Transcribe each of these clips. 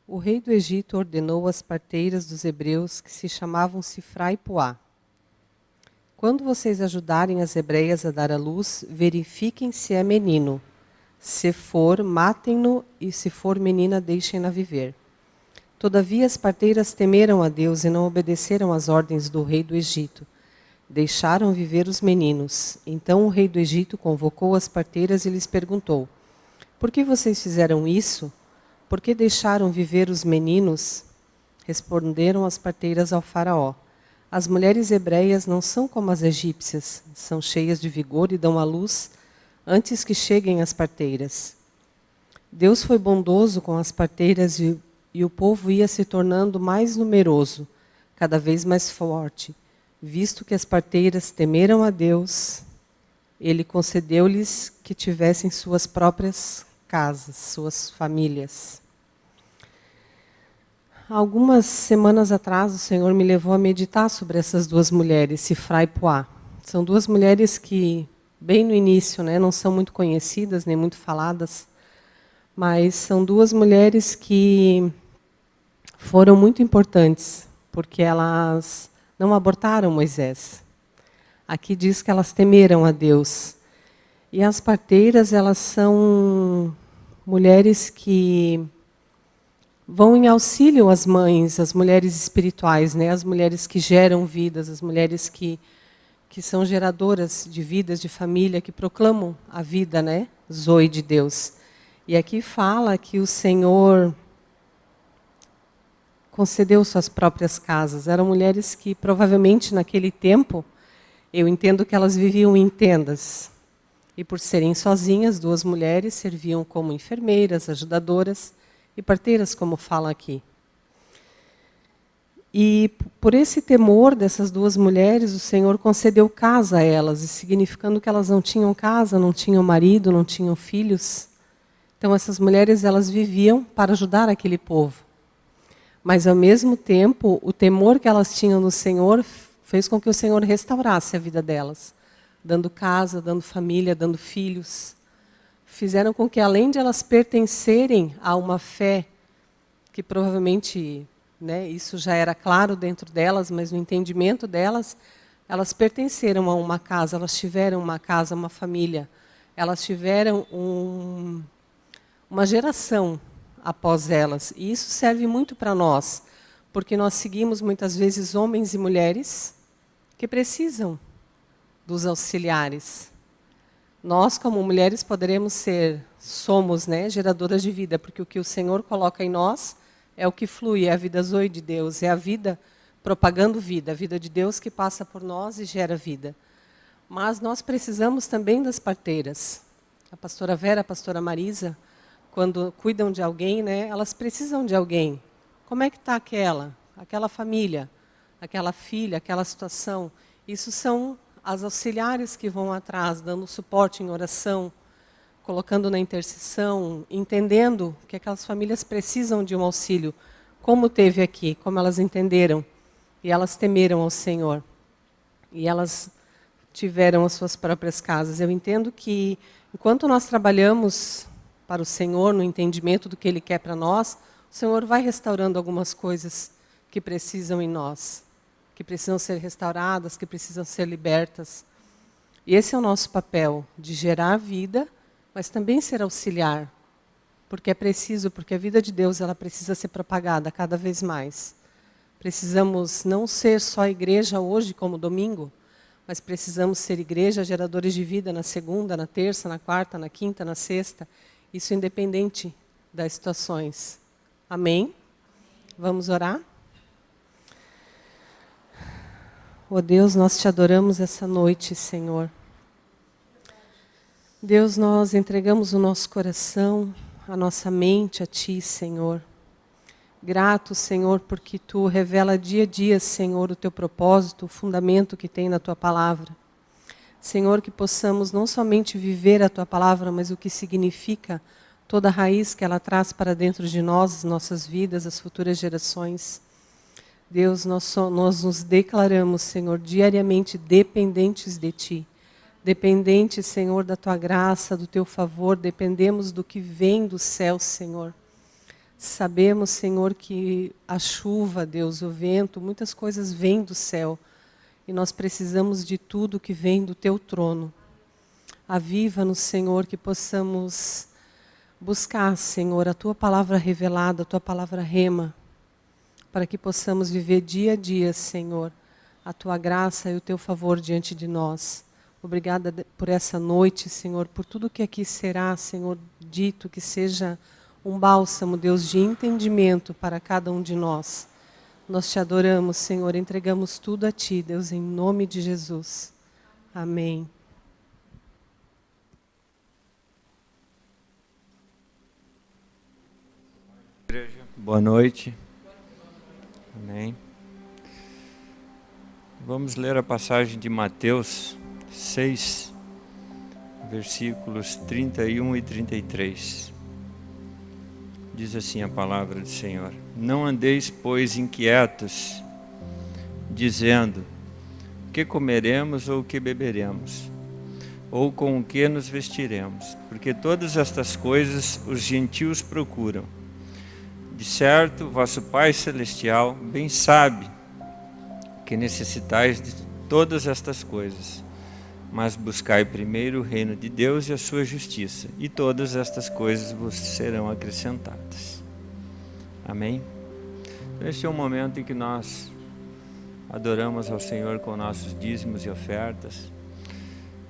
O rei do Egito ordenou às parteiras dos hebreus, que se chamavam Sifra e Puá: quando vocês ajudarem as hebreias a dar à luz, verifiquem se é menino. Se for, matem-no, e se for menina, deixem-na viver. Todavia as parteiras temeram a Deus e não obedeceram às ordens do rei do Egito. Deixaram viver os meninos. Então o rei do Egito convocou as parteiras e lhes perguntou: por que vocês fizeram isso? Por que deixaram viver os meninos? Responderam as parteiras ao faraó: as mulheres hebreias não são como as egípcias, são cheias de vigor e dão à luz antes que cheguem as parteiras. Deus foi bondoso com as parteiras e o povo ia se tornando mais numeroso, cada vez mais forte. Visto que as parteiras temeram a Deus, Ele concedeu-lhes que tivessem suas próprias casas, suas famílias. Algumas semanas atrás, o Senhor me levou a meditar sobre essas duas mulheres, Sifra e Puá. São duas mulheres que, bem no início, não são muito conhecidas, nem muito faladas, mas são duas mulheres que foram muito importantes, porque elas não abortaram Moisés. Aqui diz que elas temeram a Deus. E as parteiras, elas são mulheres que vão em auxílio às mães, às mulheres espirituais, as mulheres que geram vidas, as mulheres que são geradoras de vidas, de família, que proclamam a vida, Zoe de Deus. E aqui fala que o Senhor concedeu suas próprias casas. Eram mulheres que provavelmente naquele tempo, eu entendo que elas viviam em tendas. E por serem sozinhas, duas mulheres serviam como enfermeiras, ajudadoras e parteiras, como fala aqui. E por esse temor dessas duas mulheres, o Senhor concedeu casa a elas, significando que elas não tinham casa, não tinham marido, não tinham filhos. Então essas mulheres, elas viviam para ajudar aquele povo. Mas ao mesmo tempo, o temor que elas tinham no Senhor fez com que o Senhor restaurasse a vida delas, dando casa, dando família, dando filhos. Fizeram com que, além de elas pertencerem a uma fé, que provavelmente, isso já era claro dentro delas, mas no entendimento delas, elas pertenceram a uma casa, elas tiveram uma casa, uma família, elas tiveram uma geração após elas. E isso serve muito para nós, porque nós seguimos muitas vezes homens e mulheres que precisam dos auxiliares. Nós, como mulheres, somos geradoras de vida, porque o que o Senhor coloca em nós é o que flui, é a vida Zoe de Deus, é a vida propagando vida, a vida de Deus que passa por nós e gera vida. Mas nós precisamos também das parteiras. A pastora Vera, a pastora Marisa, quando cuidam de alguém, elas precisam de alguém. Como é que está aquela família, aquela filha, aquela situação? Isso são as auxiliares que vão atrás, dando suporte em oração, colocando na intercessão, entendendo que aquelas famílias precisam de um auxílio, como teve aqui, como elas entenderam, e elas temeram ao Senhor. E elas tiveram as suas próprias casas. Eu entendo que, enquanto nós trabalhamos para o Senhor, no entendimento do que Ele quer para nós, o Senhor vai restaurando algumas coisas que precisam em nós, que precisam ser restauradas, que precisam ser libertas. E esse é o nosso papel, de gerar vida, mas também ser auxiliar, porque é preciso, porque a vida de Deus ela precisa ser propagada cada vez mais. Precisamos não ser só igreja hoje, como domingo, mas precisamos ser igreja, geradores de vida na segunda, na terça, na quarta, na quinta, na sexta, isso independente das situações. Amém? Vamos orar? Oh Deus, nós te adoramos essa noite, Senhor. Deus, nós entregamos o nosso coração, a nossa mente a Ti, Senhor. Grato, Senhor, porque Tu revela dia a dia, Senhor, o Teu propósito, o fundamento que tem na Tua palavra. Senhor, que possamos não somente viver a Tua palavra, mas o que significa toda a raiz que ela traz para dentro de nós, as nossas vidas, as futuras gerações. Deus, nós nos declaramos, Senhor, diariamente dependentes de Ti. Dependentes, Senhor, da Tua graça, do Teu favor, dependemos do que vem do céu, Senhor. Sabemos, Senhor, que a chuva, Deus, o vento, muitas coisas vêm do céu. E nós precisamos de tudo que vem do Teu trono. Aviva-nos, Senhor, que possamos buscar, Senhor, a Tua palavra revelada, a Tua palavra rema, para que possamos viver dia a dia, Senhor, a Tua graça e o Teu favor diante de nós. Obrigada por essa noite, Senhor, por tudo que aqui será, Senhor, dito, que seja um bálsamo, Deus, de entendimento para cada um de nós. Nós te adoramos, Senhor, entregamos tudo a Ti, Deus, em nome de Jesus. Amém. Boa noite. Amém. Vamos ler a passagem de Mateus 6, versículos 31 e 33. Diz assim a palavra do Senhor: Não andeis, pois, inquietos, dizendo: que comeremos ou que beberemos? Ou com o que nos vestiremos? Porque todas estas coisas os gentios procuram. De certo, vosso Pai Celestial bem sabe que necessitais de todas estas coisas. Mas buscai primeiro o reino de Deus e a sua justiça, e todas estas coisas vos serão acrescentadas. Amém? Este é um momento em que nós adoramos ao Senhor com nossos dízimos e ofertas.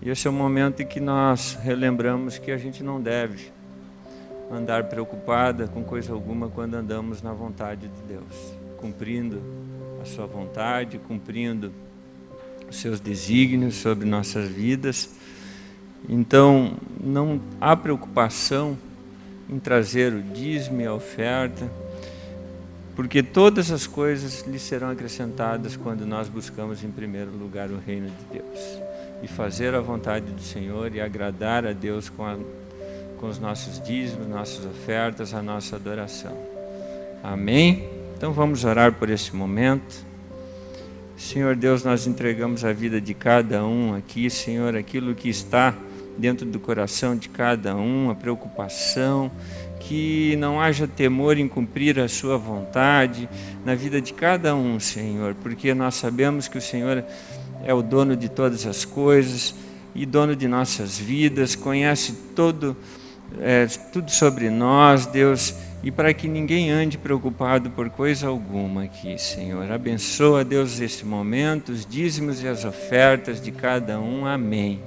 E esse é um momento em que nós relembramos que a gente não deve andar preocupada com coisa alguma quando andamos na vontade de Deus, cumprindo a sua vontade, cumprindo os seus desígnios sobre nossas vidas. Então, não há preocupação em trazer o dízimo e a oferta, porque todas as coisas lhe serão acrescentadas quando nós buscamos em primeiro lugar o reino de Deus e fazer a vontade do Senhor e agradar a Deus com os nossos dízimos, nossas ofertas, a nossa adoração. Amém? Então vamos orar por esse momento. Senhor Deus, nós entregamos a vida de cada um aqui, Senhor, aquilo que está dentro do coração de cada um, a preocupação, que não haja temor em cumprir a sua vontade na vida de cada um, Senhor, porque nós sabemos que o Senhor é o dono de todas as coisas e dono de nossas vidas, conhece tudo sobre nós, Deus, e para que ninguém ande preocupado por coisa alguma aqui, Senhor. Abençoa, Deus, este momento, os dízimos e as ofertas de cada um. Amém.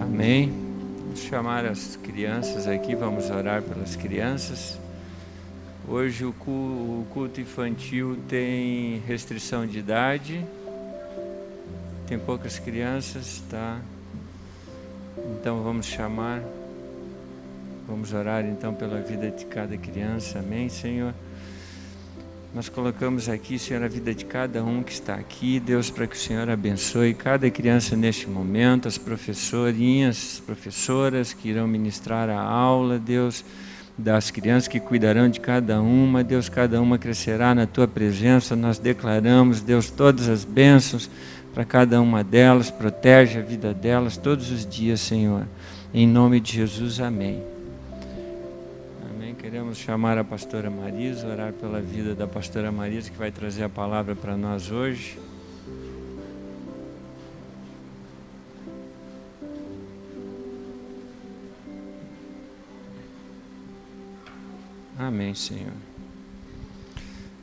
Amém. Vamos chamar as crianças aqui, vamos orar pelas crianças. Hoje o culto infantil tem restrição de idade, tem poucas crianças, tá? Então vamos orar então pela vida de cada criança, amém, Senhor? Nós colocamos aqui, Senhor, a vida de cada um que está aqui, Deus, para que o Senhor abençoe cada criança neste momento, as professoras que irão ministrar a aula, Deus, das crianças que cuidarão de cada uma, Deus, cada uma crescerá na Tua presença. Nós declaramos, Deus, todas as bênçãos para cada uma delas, protege a vida delas todos os dias, Senhor, em nome de Jesus, amém. Queremos chamar a pastora Marisa, orar pela vida da pastora Marisa, que vai trazer a palavra para nós hoje. Amém, Senhor.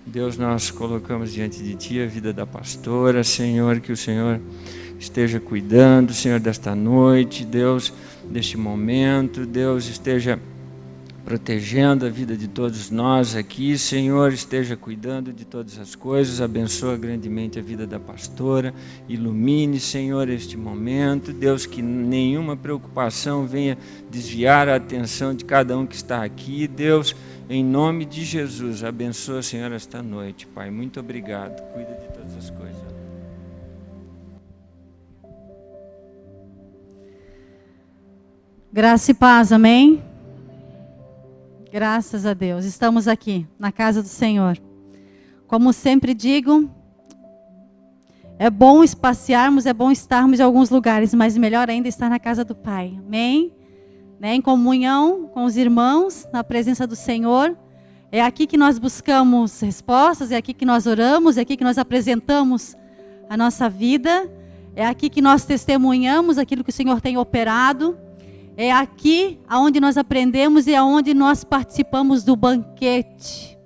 Deus, nós colocamos diante de Ti a vida da pastora, Senhor, que o Senhor esteja cuidando, Senhor, desta noite, Deus, deste momento, Deus, esteja protegendo a vida de todos nós aqui. Senhor, esteja cuidando de todas as coisas, abençoa grandemente a vida da pastora, ilumine, Senhor, este momento. Deus, que nenhuma preocupação venha desviar a atenção de cada um que está aqui. Deus, em nome de Jesus, abençoa, Senhor, esta noite, Pai. Muito obrigado. Cuida de todas as coisas. Graça e paz, amém? Graças a Deus, estamos aqui na casa do Senhor. Como sempre digo, é bom passearmos, é bom estarmos em alguns lugares, mas melhor ainda estar na casa do Pai, amém? Em comunhão com os irmãos, na presença do Senhor. É aqui que nós buscamos respostas, é aqui que nós oramos, é aqui que nós apresentamos a nossa vida, é aqui que nós testemunhamos aquilo que o Senhor tem operado. É aqui onde nós aprendemos e aonde nós participamos do banquete.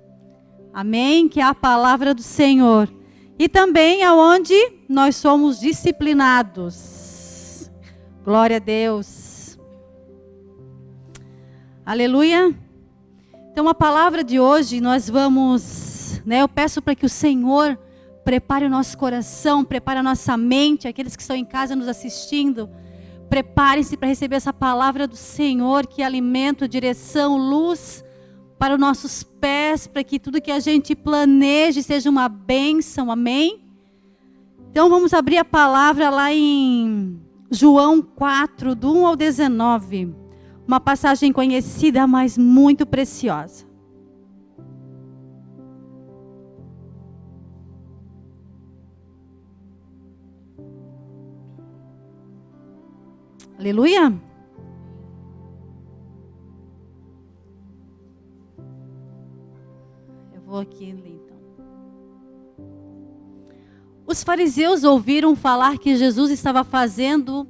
Amém? Que é a palavra do Senhor. E também aonde nós somos disciplinados. Glória a Deus. Aleluia. Então a palavra de hoje nós vamos, eu peço para que o Senhor prepare o nosso coração, prepare a nossa mente, aqueles que estão em casa nos assistindo. Preparem-se para receber essa palavra do Senhor, que é alimento, direção, luz para os nossos pés, para que tudo que a gente planeje seja uma bênção, amém? Então vamos abrir a palavra lá em João 4, do 1 ao 19. Uma passagem conhecida, mas muito preciosa. Aleluia. Eu vou aqui ler então. Os fariseus ouviram falar que Jesus estava fazendo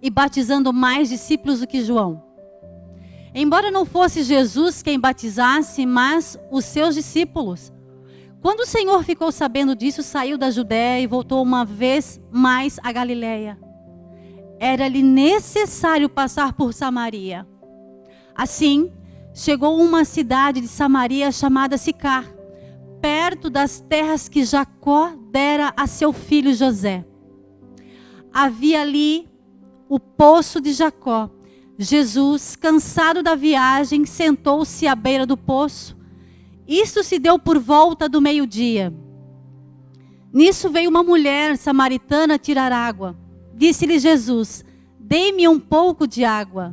e batizando mais discípulos do que João. Embora não fosse Jesus quem batizasse, mas os seus discípulos. Quando o Senhor ficou sabendo disso, saiu da Judéia e voltou uma vez mais a Galiléia. Era-lhe necessário passar por Samaria. Assim, chegou a uma cidade de Samaria chamada Sicar, perto das terras que Jacó dera a seu filho José. Havia ali o poço de Jacó. Jesus, cansado da viagem, sentou-se à beira do poço. Isto se deu por volta do meio-dia. Nisso veio uma mulher samaritana tirar água. Disse-lhe Jesus: dê-me um pouco de água.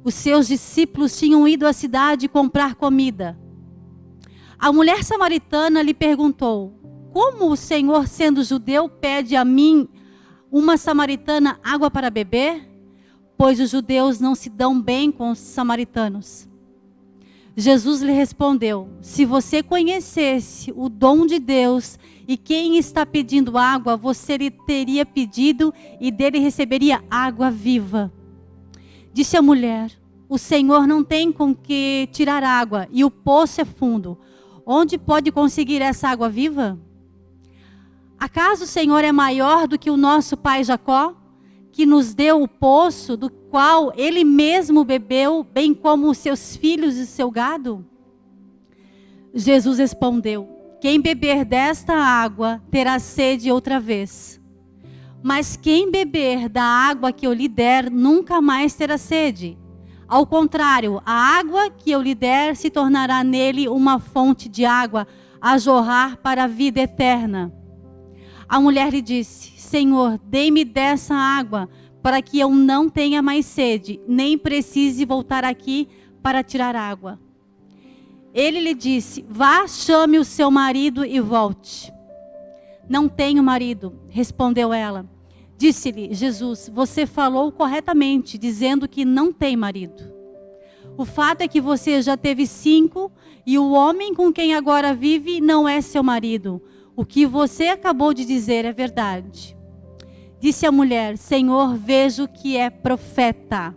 Os seus discípulos tinham ido à cidade comprar comida. A mulher samaritana lhe perguntou: como o Senhor, sendo judeu, pede a mim, uma samaritana, água para beber? Pois os judeus não se dão bem com os samaritanos. Jesus lhe respondeu: se você conhecesse o dom de Deus e quem está pedindo água, você lhe teria pedido e dele receberia água viva. Disse a mulher: o Senhor não tem com que tirar água e o poço é fundo. Onde pode conseguir essa água viva? Acaso o Senhor é maior do que o nosso pai Jacó, que nos deu o poço do qual ele mesmo bebeu, bem como os seus filhos e seu gado? Jesus respondeu: quem beber desta água terá sede outra vez. Mas quem beber da água que eu lhe der nunca mais terá sede. Ao contrário, a água que eu lhe der se tornará nele uma fonte de água a jorrar para a vida eterna. A mulher lhe disse: Senhor, dê-me dessa água, para que eu não tenha mais sede, nem precise voltar aqui para tirar água. Ele lhe disse: vá, chame o seu marido e volte. Não tenho marido, respondeu ela. Disse-lhe Jesus: você falou corretamente, dizendo que não tem marido. O fato é que você já teve 5, e o homem com quem agora vive não é seu marido. O que você acabou de dizer é verdade. Disse a mulher: Senhor, vejo que é profeta.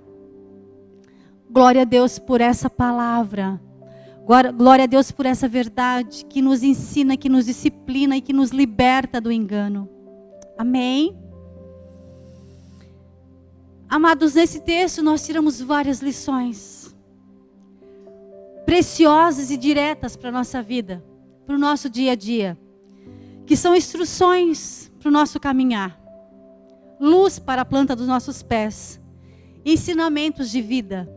Glória a Deus por essa palavra. Glória a Deus por essa verdade que nos ensina, que nos disciplina e que nos liberta do engano. Amém? Amados, nesse texto nós tiramos várias lições. preciosas e diretas para a nossa vida, para o nosso dia a dia, que são instruções para o nosso caminhar, luz para a planta dos nossos pés, ensinamentos de vida.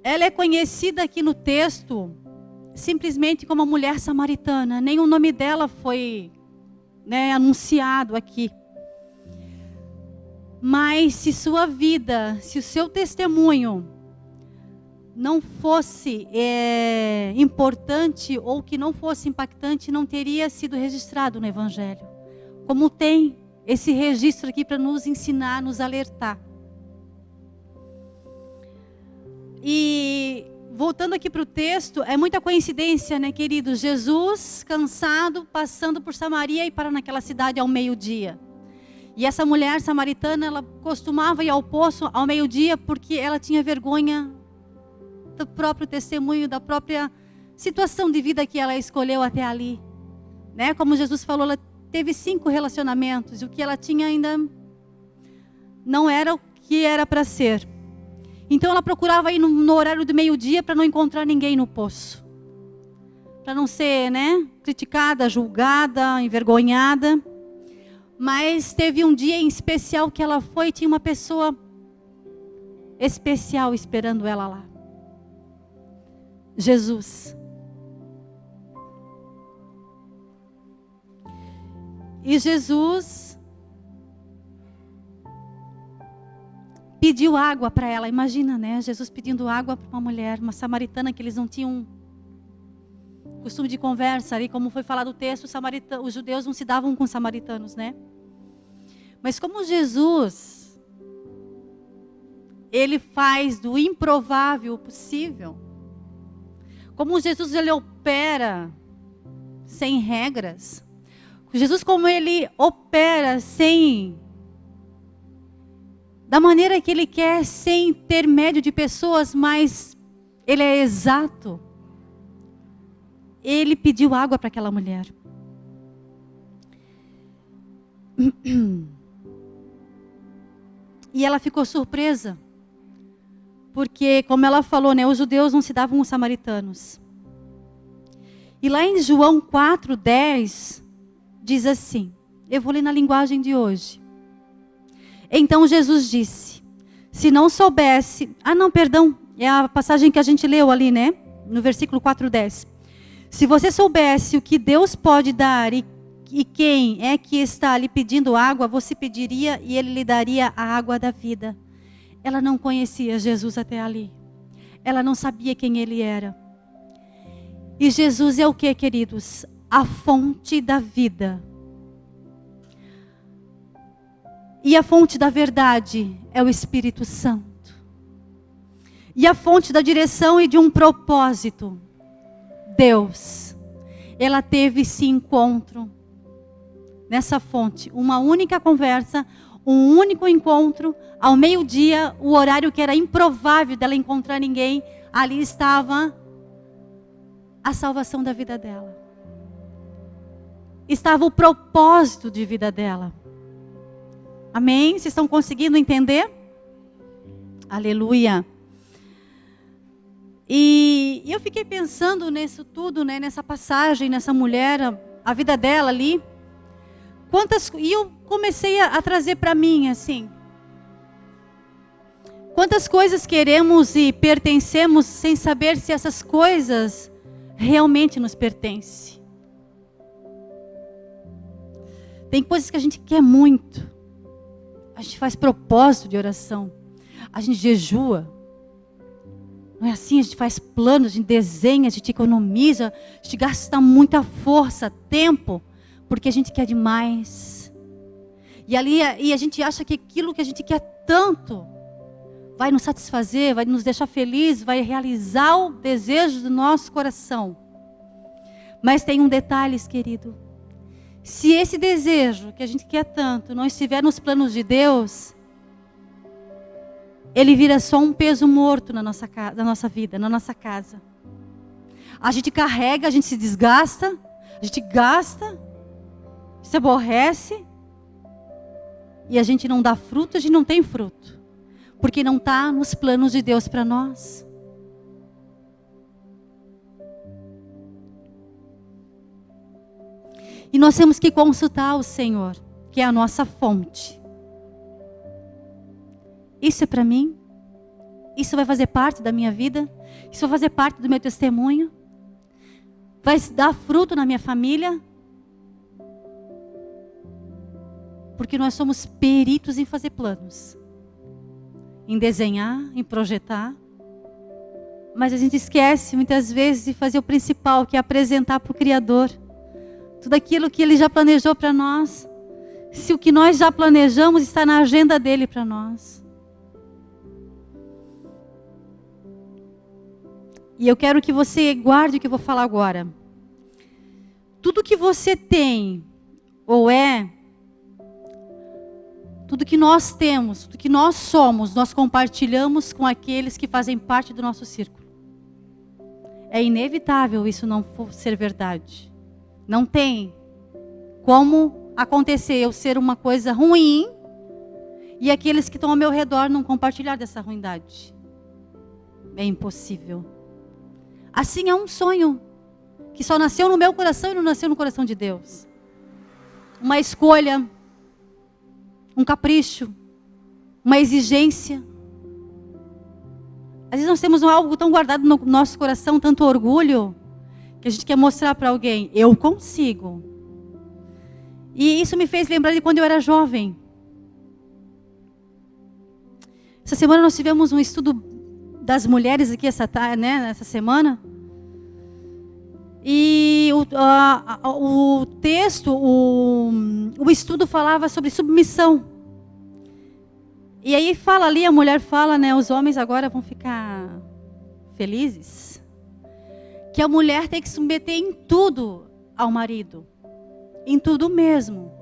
Ela é conhecida aqui no texto simplesmente como a mulher samaritana. Nem o nome dela foi, anunciado aqui. Mas se sua vida, se o seu testemunho não fosse importante ou que não fosse impactante, não teria sido registrado no Evangelho. Como tem esse registro aqui para nos ensinar, nos alertar. E voltando aqui para o texto, é muita coincidência, né, queridos? Jesus, cansado, passando por Samaria e para naquela cidade ao meio-dia. E essa mulher samaritana, ela costumava ir ao poço ao meio-dia porque ela tinha vergonha do próprio testemunho, da própria situação de vida que ela escolheu até ali. Né? Como Jesus falou, ela teve 5 relacionamentos e o que ela tinha ainda não era o que era para ser. Então ela procurava ir no horário do meio-dia para não encontrar ninguém no poço. Para não ser, criticada, julgada, envergonhada. Mas teve um dia em especial que ela foi e tinha uma pessoa especial esperando ela lá. Jesus. E Jesus pediu água para ela. Imagina, Jesus pedindo água para uma mulher, uma samaritana, que eles não tinham costume de conversa ali, como foi falado o texto, os judeus não se davam com os samaritanos, Mas como Jesus, ele faz do improvável o possível. Como Jesus, ele opera sem regras. Jesus, como ele opera da maneira que ele quer, sem intermédio de pessoas, mas ele é exato. Ele pediu água para aquela mulher. E ela ficou surpresa. Porque, como ela falou, os judeus não se davam com os samaritanos. E lá em João 4:10, diz assim, eu vou ler na linguagem de hoje. Então Jesus disse, se não soubesse... é a passagem que a gente leu ali, no versículo 4:10. Se você soubesse o que Deus pode dar e quem é que está lhe pedindo água, você pediria e ele lhe daria a água da vida. Ela não conhecia Jesus até ali. Ela não sabia quem ele era. E Jesus é o que, queridos? A fonte da vida. E a fonte da verdade é o Espírito Santo. E a fonte da direção e de um propósito, Deus. Ela teve esse encontro nessa fonte, uma única conversa, um único encontro, ao meio-dia, o horário que era improvável dela encontrar ninguém, ali estava a salvação da vida dela. Estava o propósito de vida dela. Amém? Vocês estão conseguindo entender? Aleluia. E eu fiquei pensando nisso tudo, nessa passagem, nessa mulher, a vida dela ali. E eu comecei a trazer para mim, assim, quantas coisas queremos e pertencemos sem saber se essas coisas realmente nos pertencem. Tem coisas que a gente quer muito. A gente faz propósito de oração. A gente jejua. Não é assim? A gente faz planos, a gente desenha, a gente economiza, a gente gasta muita força, tempo, porque a gente quer demais. E a gente acha que aquilo que a gente quer tanto vai nos satisfazer, vai nos deixar felizes, vai realizar o desejo do nosso coração. Mas tem um detalhe, querido. Se esse desejo que a gente quer tanto não estiver nos planos de Deus, ele vira só um peso morto na nossa vida, na nossa casa. A gente carrega, a gente se desgasta, a gente gasta, se aborrece, e a gente não dá fruto, a gente não tem fruto, porque não está nos planos de Deus para nós. E nós temos que consultar o Senhor, que é a nossa fonte. Isso é para mim? Isso vai fazer parte da minha vida? Isso vai fazer parte do meu testemunho? Vai dar fruto na minha família? Porque nós somos peritos em fazer planos, em desenhar, em projetar. Mas a gente esquece muitas vezes de fazer o principal, que é apresentar para o Criador tudo aquilo que Ele já planejou para nós. Se o que nós já planejamos está na agenda dEle para nós. E eu quero que você guarde o que eu vou falar agora. Tudo que você tem, ou é, tudo que nós temos, tudo que nós somos, nós compartilhamos com aqueles que fazem parte do nosso círculo. É inevitável isso não ser verdade. Não tem como acontecer eu ser uma coisa ruim e aqueles que estão ao meu redor não compartilhar dessa ruindade. É impossível. Assim é um sonho que só nasceu no meu coração e não nasceu no coração de Deus. Uma escolha, um capricho, uma exigência. Às vezes nós temos algo tão guardado no nosso coração, tanto orgulho, que a gente quer mostrar para alguém, eu consigo. E isso me fez lembrar de quando eu era jovem. Essa semana nós tivemos um estudo das mulheres aqui nessa semana. E o texto, o estudo falava sobre submissão. E aí fala ali, a mulher fala, né, os homens agora vão ficar felizes, que a mulher tem que submeter em tudo ao marido. Em tudo mesmo.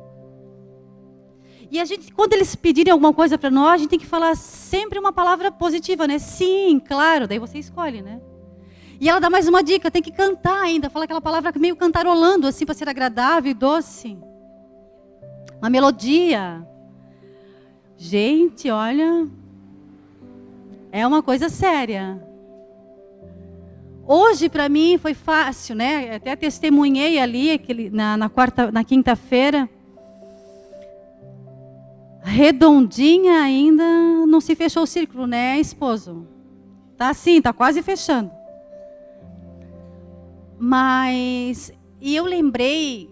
E a gente, quando eles pedirem alguma coisa para nós, a gente tem que falar sempre uma palavra positiva, né? Sim, claro, daí você escolhe, né? E ela dá mais uma dica, tem que cantar ainda, fala aquela palavra meio cantarolando, assim, para ser agradável e doce. Uma melodia. Gente, olha, é uma coisa séria. Hoje, para mim, foi fácil, né? Até testemunhei ali, na quinta-feira. Redondinha ainda, não se fechou o círculo, né, esposo? Tá assim, tá quase fechando. Mas, e eu lembrei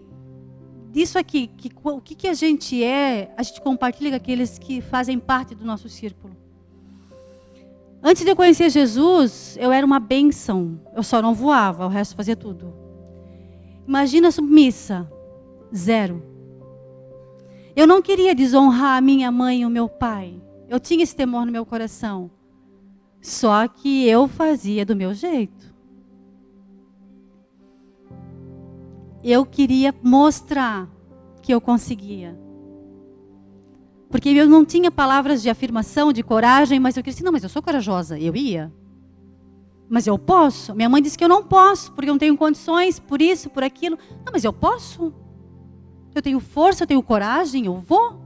disso aqui, que o que a gente compartilha com aqueles que fazem parte do nosso círculo. Antes de eu conhecer Jesus, eu era uma bênção. Eu só não voava, o resto fazia tudo. Imagina submissa, 0. Eu não queria desonrar a minha mãe e o meu pai. Eu tinha esse temor no meu coração. Só que eu fazia do meu jeito. Eu queria mostrar que eu conseguia. Porque eu não tinha palavras de afirmação, de coragem, mas eu queria dizer, não, mas eu sou corajosa. Eu ia. Mas eu posso. Minha mãe disse que eu não posso, porque eu não tenho condições, por isso, por aquilo. Não, mas eu posso. Eu tenho força, eu tenho coragem, eu vou.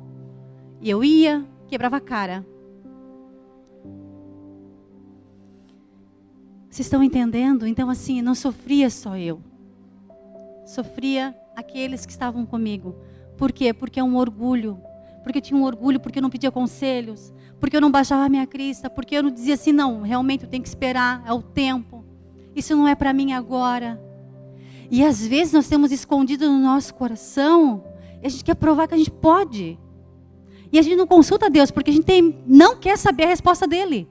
E eu ia, quebrava a cara. Vocês estão entendendo? Então, assim, não sofria só eu. Sofria aqueles que estavam comigo. Por quê? Porque é um orgulho. Porque eu tinha um orgulho, porque eu não pedia conselhos. Porque eu não baixava a minha crista. Porque eu não dizia assim, não, realmente eu tenho que esperar, é o tempo. Isso não é para mim agora. E às vezes nós temos escondido no nosso coração, e a gente quer provar que a gente pode. E a gente não consulta Deus, porque a gente não quer saber a resposta dele.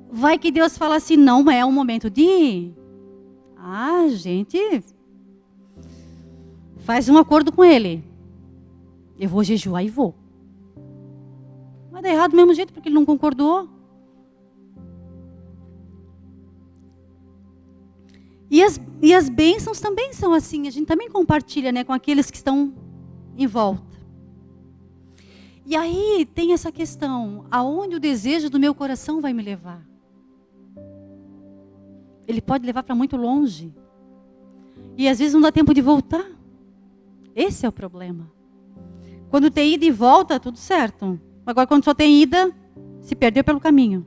Vai que Deus fala assim, não é o momento de ir. Ah, gente, faz um acordo com ele. Eu vou jejuar e vou. Vai dar errado do mesmo jeito, porque ele não concordou. E as bênçãos também são assim. A gente também compartilha, né, com aqueles que estão em volta. E aí tem essa questão. Aonde o desejo do meu coração vai me levar? Ele pode levar para muito longe. E às vezes não dá tempo de voltar. Esse é o problema. Quando tem ida e volta, tudo certo. Agora quando só tem ida, se perdeu pelo caminho.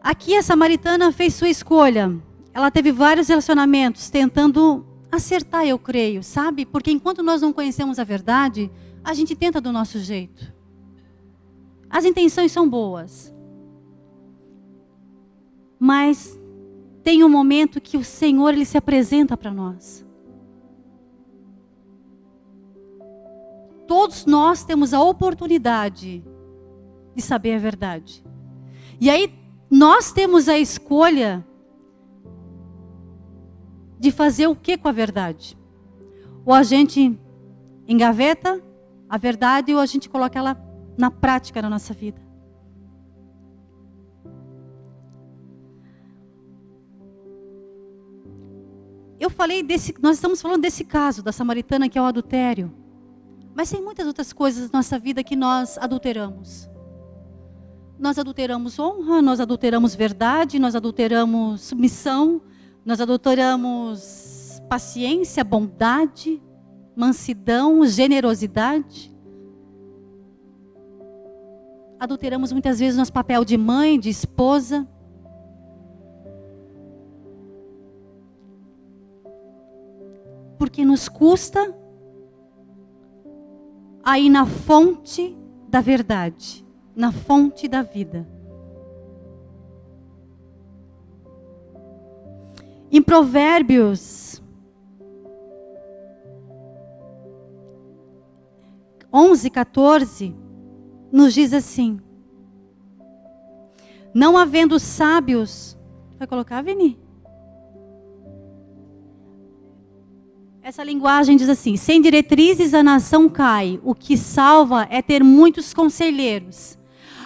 Aqui a samaritana fez sua escolha. ela teve vários relacionamentos tentando acertar, eu creio, sabe? Porque enquanto nós não conhecemos a verdade, a gente tenta do nosso jeito. As intenções são boas. Mas tem um momento que o Senhor, Ele se apresenta para nós. Todos nós temos a oportunidade de saber a verdade. E aí nós temos a escolha de fazer o que com a verdade? Ou a gente engaveta a verdade ou a gente coloca ela na prática na nossa vida. Nós estamos falando desse caso da samaritana, que é o adultério. Mas tem muitas outras coisas na nossa vida que nós adulteramos. Nós adulteramos honra, nós adulteramos verdade, nós adulteramos submissão, nós adulteramos paciência, bondade, mansidão, generosidade. Adulteramos muitas vezes nosso papel de mãe, de esposa. Porque nos custa aí na fonte da verdade, na fonte da vida. Em Provérbios 11:14, nos diz assim: não havendo sábios, vai colocar, Vini? Essa linguagem diz assim: sem diretrizes a nação cai, o que salva é ter muitos conselheiros.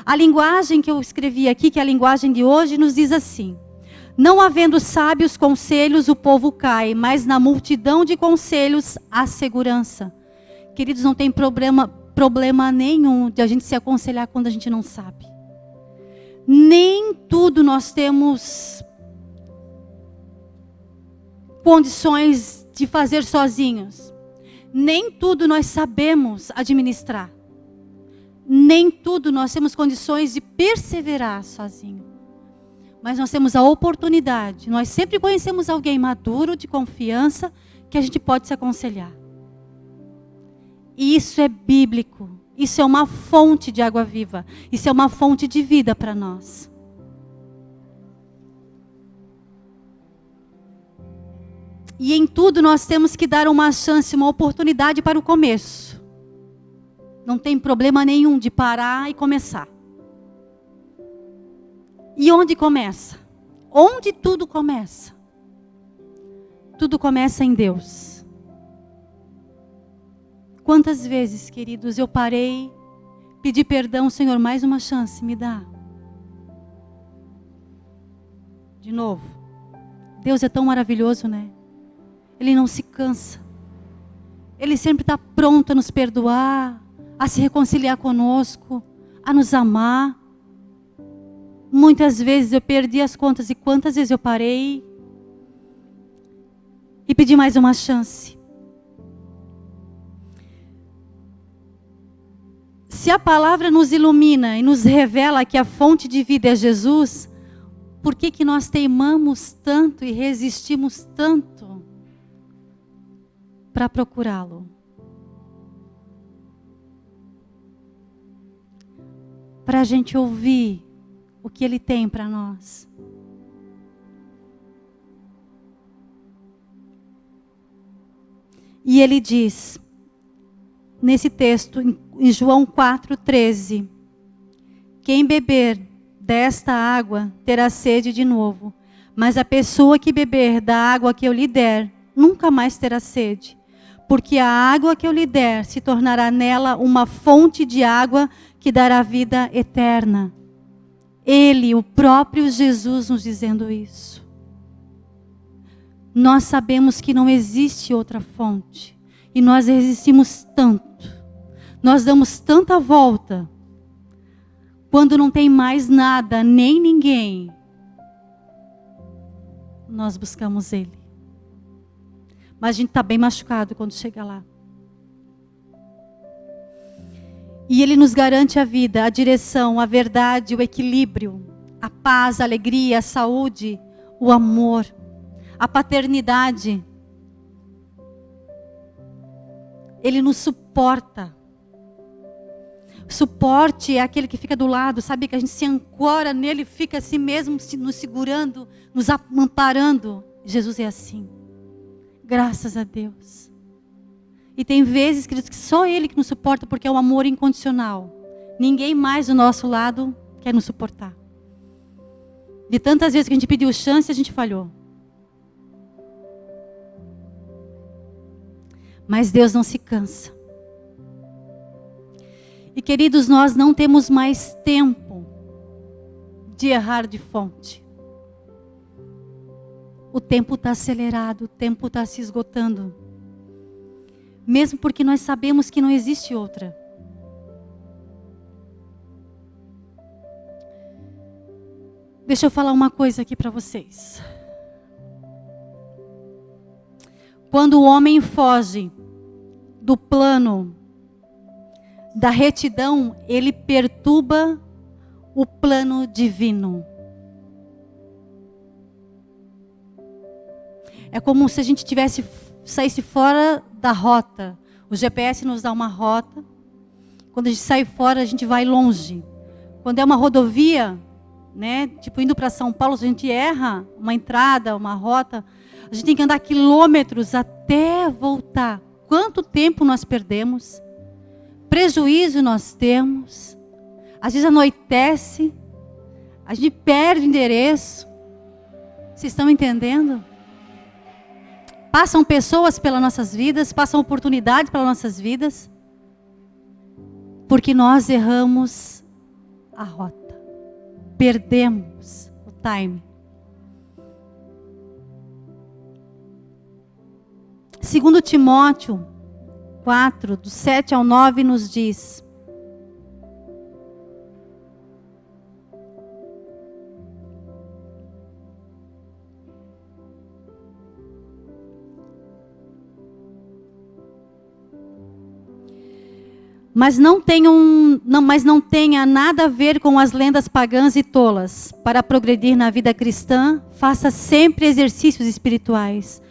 A linguagem que eu escrevi aqui, que é a linguagem de hoje, nos diz assim: não havendo sábios conselhos, o povo cai, mas na multidão de conselhos há segurança. Queridos, não tem problema nenhum de a gente se aconselhar quando a gente não sabe. Nem tudo nós temos condições de fazer sozinhos. Nem tudo nós sabemos administrar. Nem tudo nós temos condições de perseverar sozinho. Mas nós temos a oportunidade. Nós sempre conhecemos alguém maduro, de confiança, que a gente pode se aconselhar. E isso é bíblico. Isso é uma fonte de água viva. Isso é uma fonte de vida para nós. E em tudo nós temos que dar uma chance, uma oportunidade para o começo. Não tem problema nenhum de parar e começar. E onde começa? Onde tudo começa? Tudo começa em Deus. Quantas vezes, queridos, eu parei, pedi perdão, Senhor, mais uma chance, me dá. De novo. Deus é tão maravilhoso, né? Ele não se cansa. Ele sempre está pronto a nos perdoar, a se reconciliar conosco, a nos amar. Muitas vezes eu perdi as contas e quantas vezes eu parei e pedi mais uma chance. Se a palavra nos ilumina e nos revela que a fonte de vida é Jesus, por que nós teimamos tanto e resistimos tanto para procurá-lo? Para a gente ouvir o que Ele tem para nós. E Ele diz, nesse texto, em João 4:13, quem beber desta água terá sede de novo, mas a pessoa que beber da água que eu lhe der, nunca mais terá sede, porque a água que eu lhe der se tornará nela uma fonte de água que dará vida eterna. Ele, o próprio Jesus, nos dizendo isso. Nós sabemos que não existe outra fonte. E nós resistimos tanto. Nós damos tanta volta. Quando não tem mais nada, nem ninguém, nós buscamos Ele. Mas a gente está bem machucado quando chega lá. E Ele nos garante a vida, a direção, a verdade, o equilíbrio, a paz, a alegria, a saúde, o amor. a paternidade. Ele nos suporta. Suporte é aquele que fica do lado, sabe? Que a gente se ancora nele, fica assim mesmo, nos segurando, nos amparando. Jesus é assim. Graças a Deus. E tem vezes, queridos, que só Ele que nos suporta, porque é um amor incondicional. Ninguém mais do nosso lado quer nos suportar. De tantas vezes que a gente pediu chance, a gente falhou. Mas Deus não se cansa. E queridos, nós não temos mais tempo de errar de fonte. O tempo está acelerado, o tempo está se esgotando. Mesmo porque nós sabemos que não existe outra. Deixa eu falar uma coisa aqui para vocês. Quando o homem foge do plano da retidão, ele perturba o plano divino. É como se a gente saísse fora da rota. O GPS nos dá uma rota. Quando a gente sai fora, a gente vai longe. Quando é uma rodovia, né, tipo indo para São Paulo, se a gente erra uma entrada, uma rota, a gente tem que andar quilômetros até voltar. Quanto tempo nós perdemos? Prejuízo nós temos. Às vezes anoitece. A gente perde o endereço. Vocês estão entendendo? Passam pessoas pelas nossas vidas, passam oportunidades pelas nossas vidas, porque nós erramos a rota. Perdemos o time. 2 Timóteo 4, do 7 ao 9, nos diz: Mas não tenha nada a ver com as lendas pagãs e tolas. Para progredir na vida cristã, faça sempre exercícios espirituais.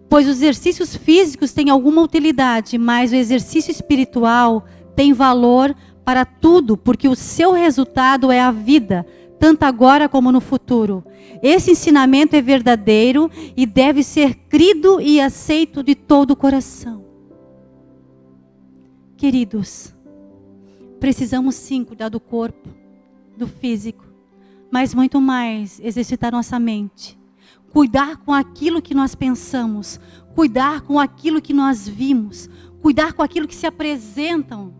Pois os exercícios físicos têm alguma utilidade, mas o exercício espiritual tem valor para tudo, porque o seu resultado é a vida, tanto agora como no futuro. Esse ensinamento é verdadeiro e deve ser crido e aceito de todo o coração. Queridos, precisamos sim cuidar do corpo, do físico, mas muito mais exercitar nossa mente. Cuidar com aquilo que nós pensamos, cuidar com aquilo que nós vimos, cuidar com aquilo que se apresentam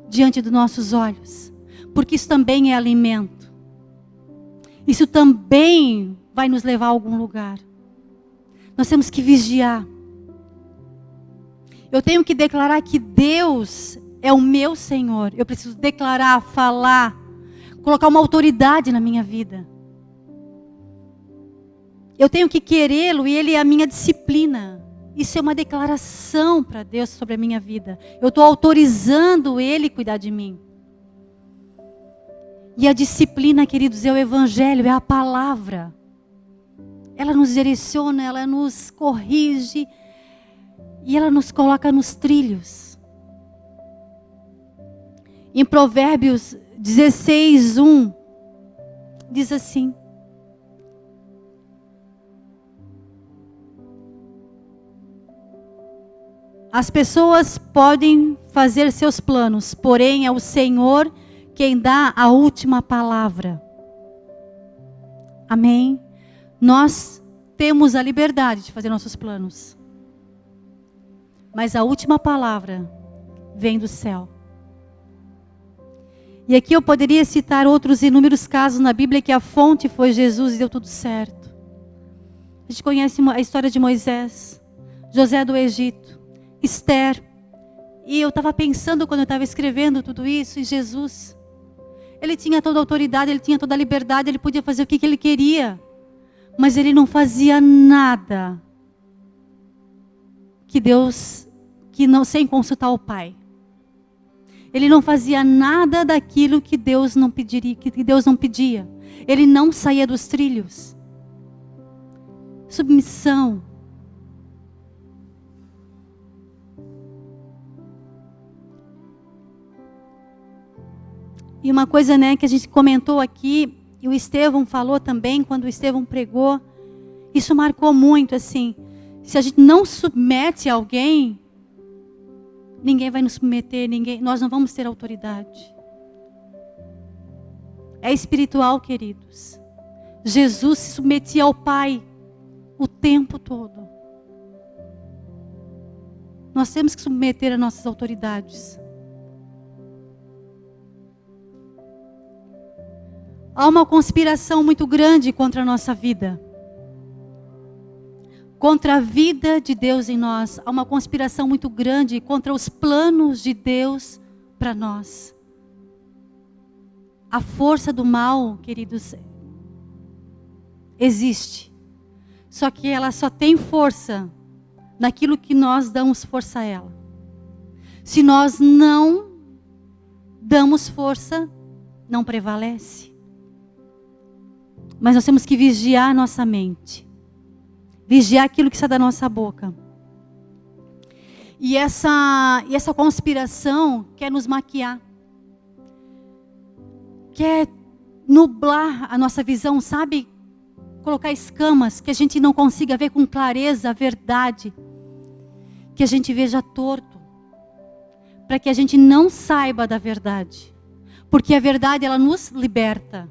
diante dos nossos olhos, porque isso também é alimento. Isso também vai nos levar a algum lugar. Nós temos que vigiar. Eu tenho que declarar que Deus é o meu Senhor. Eu preciso declarar, falar, colocar uma autoridade na minha vida. Eu tenho que querê-lo e Ele é a minha disciplina. Isso é uma declaração para Deus sobre a minha vida. Eu estou autorizando Ele a cuidar de mim. E a disciplina, queridos, é o Evangelho, é a palavra. Ela nos direciona, ela nos corrige e ela nos coloca nos trilhos. Em Provérbios 16:1 diz assim: as pessoas podem fazer seus planos, porém é o Senhor quem dá a última palavra. Amém? Nós temos a liberdade de fazer nossos planos, mas a última palavra vem do céu. E aqui eu poderia citar outros inúmeros casos na Bíblia que a fonte foi Jesus e deu tudo certo. A gente conhece a história de Moisés, José do Egito, Esther. E eu estava pensando quando eu estava escrevendo tudo isso em Jesus. Ele tinha toda a autoridade, ele tinha toda a liberdade, ele podia fazer o que ele queria. Mas ele não fazia nada sem consultar o Pai. Ele não fazia nada daquilo que Deus não pediria, que Deus não pedia. Ele não saía dos trilhos. submissão. E uma coisa, né, que a gente comentou aqui, e o Estevão falou também, quando o Estevão pregou, isso marcou muito, assim, se a gente não submete alguém, ninguém vai nos submeter, nós não vamos ter autoridade. É espiritual, queridos. Jesus se submetia ao Pai o tempo todo. Nós temos que submeter as nossas autoridades. Há uma conspiração muito grande contra a nossa vida. Contra a vida de Deus em nós. Há uma conspiração muito grande contra os planos de Deus para nós. A força do mal, queridos, existe. Só que ela só tem força naquilo que nós damos força a ela. Se nós não damos força, não prevalece. Mas nós temos que vigiar a nossa mente. Vigiar aquilo que sai da nossa boca. E essa conspiração quer nos maquiar. Quer nublar a nossa visão, sabe? Colocar escamas, que a gente não consiga ver com clareza a verdade. Que a gente veja torto. Para que a gente não saiba da verdade. Porque a verdade, ela nos liberta.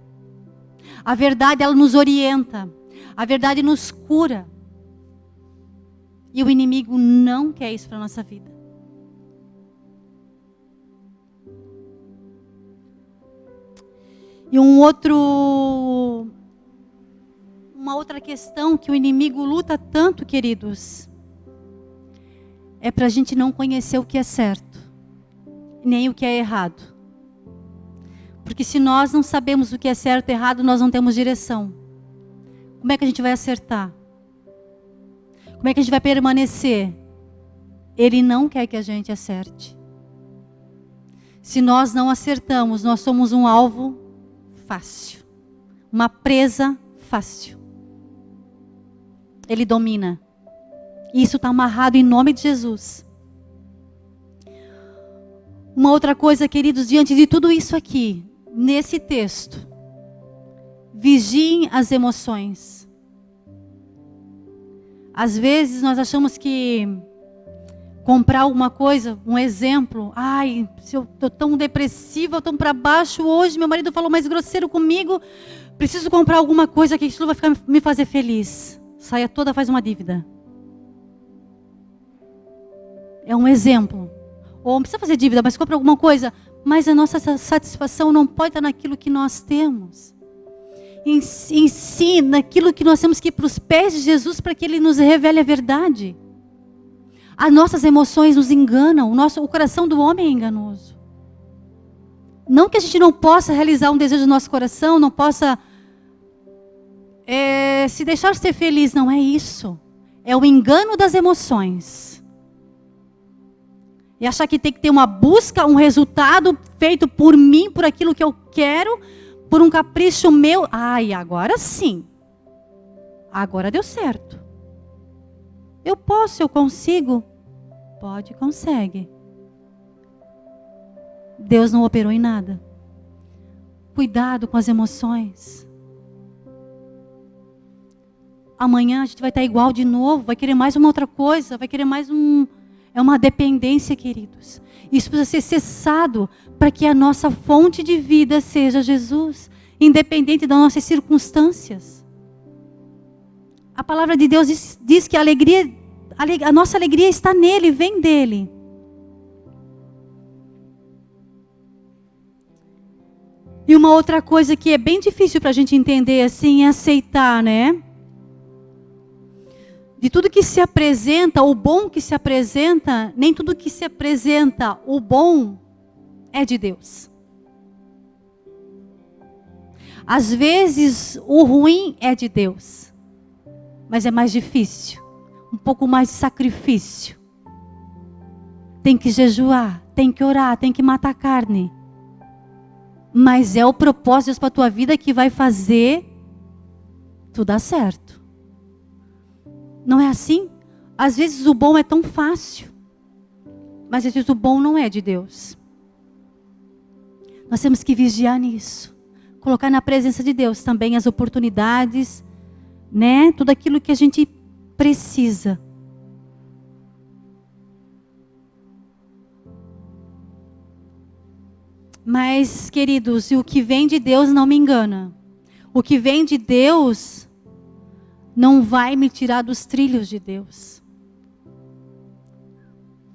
A verdade, ela nos orienta. A verdade nos cura. E o inimigo não quer isso para a nossa vida. E uma outra questão que o inimigo luta tanto, queridos, é para a gente não conhecer o que é certo, nem o que é errado. Porque se nós não sabemos o que é certo e errado, nós não temos direção. Como é que a gente vai acertar? Como é que a gente vai permanecer? Ele não quer que a gente acerte. Se nós não acertamos, nós somos um alvo fácil. Uma presa fácil. Ele domina. E isso está amarrado em nome de Jesus. Uma outra coisa, queridos, diante de tudo isso aqui, nesse texto, vigiem as emoções. Às vezes nós achamos que comprar alguma coisa, um exemplo, ai, se eu estou tão depressiva, eu estou para baixo hoje, meu marido falou mais grosseiro comigo, preciso comprar alguma coisa que aquilo vai me fazer feliz. Saia toda, faz uma dívida. É um exemplo. Ou não precisa fazer dívida, mas compra alguma coisa. Mas a nossa satisfação não pode estar naquilo que nós temos. Em si, naquilo que nós temos que ir para os pés de Jesus para que Ele nos revele a verdade. As nossas emoções nos enganam. O coração do homem é enganoso. Não que a gente não possa realizar um desejo do nosso coração, não possa se deixar ser feliz. Não é isso. É o engano das emoções. E achar que tem que ter uma busca, um resultado feito por mim, por aquilo que eu quero, por um capricho meu. Ai, agora sim. Agora deu certo. Eu posso, eu consigo. Pode, consegue. Deus não operou em nada. Cuidado com as emoções. Amanhã a gente vai estar igual de novo, vai querer mais uma outra coisa, vai querer mais É uma dependência, queridos. Isso precisa ser cessado para que a nossa fonte de vida seja Jesus, independente das nossas circunstâncias. A palavra de Deus diz que a nossa alegria está nele, vem dele. E uma outra coisa que é bem difícil para a gente entender assim, é aceitar, né? De tudo que se apresenta, o bom que se apresenta, nem tudo que se apresenta, o bom, é de Deus. Às vezes, o ruim é de Deus. Mas é mais difícil. Um pouco mais de sacrifício. Tem que jejuar, tem que orar, tem que matar carne. Mas é o propósito de Deus para a tua vida que vai fazer tudo dar certo. Não é assim? Às vezes o bom é tão fácil, mas às vezes o bom não é de Deus. Nós temos que vigiar nisso. Colocar na presença de Deus também as oportunidades, né? Tudo aquilo que a gente precisa. Mas, queridos, o que vem de Deus não me engana. O que vem de Deus não vai me tirar dos trilhos de Deus.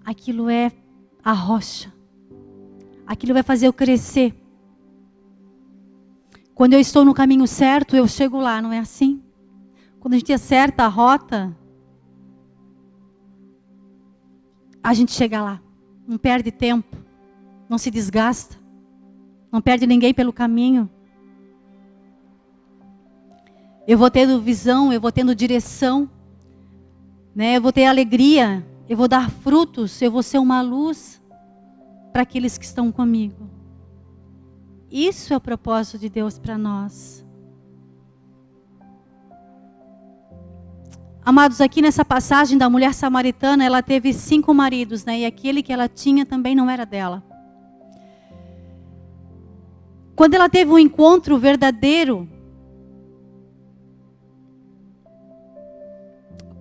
Aquilo é a rocha. Aquilo vai fazer eu crescer. Quando eu estou no caminho certo, eu chego lá, não é assim? Quando a gente acerta a rota, a gente chega lá. Não perde tempo, não se desgasta, não perde ninguém pelo caminho. Eu vou tendo visão, eu vou tendo direção, né? Eu vou ter alegria, eu vou dar frutos, eu vou ser uma luz para aqueles que estão comigo. Isso é o propósito de Deus para nós. Amados, aqui nessa passagem da mulher samaritana, ela teve 5 maridos, né? E aquele que ela tinha também não era dela. Quando ela teve um encontro verdadeiro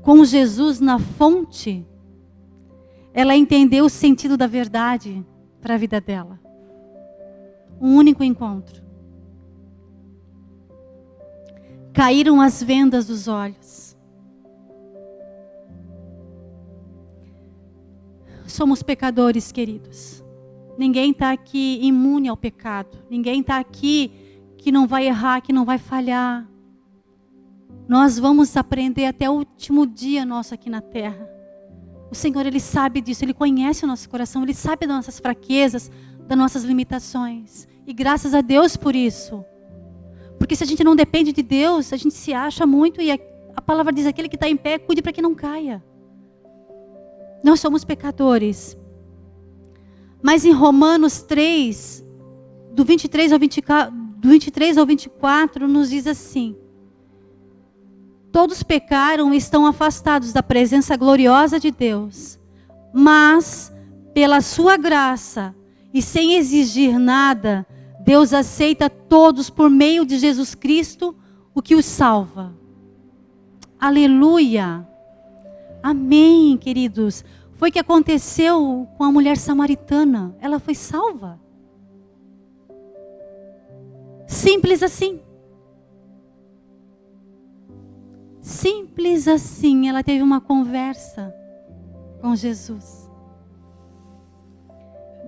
com Jesus na fonte, ela entendeu o sentido da verdade para a vida dela. Um único encontro. Caíram as vendas dos olhos. Somos pecadores, queridos. Ninguém está aqui imune ao pecado. Ninguém está aqui que não vai errar, que não vai falhar. Nós vamos aprender até o último dia nosso aqui na terra. O Senhor, Ele sabe disso, Ele conhece o nosso coração, Ele sabe das nossas fraquezas, das nossas limitações. E graças a Deus por isso. Porque se a gente não depende de Deus, a gente se acha muito e a palavra diz, aquele que está em pé, cuide para que não caia. Nós somos pecadores. Mas em Romanos 3, do 23 ao 24, nos diz assim: todos pecaram e estão afastados da presença gloriosa de Deus, mas pela sua graça e sem exigir nada, Deus aceita todos por meio de Jesus Cristo, o que os salva. Aleluia! Amém, queridos. Foi o que aconteceu com a mulher samaritana. Ela foi salva. Simples assim. Simples assim. Ela teve uma conversa com Jesus.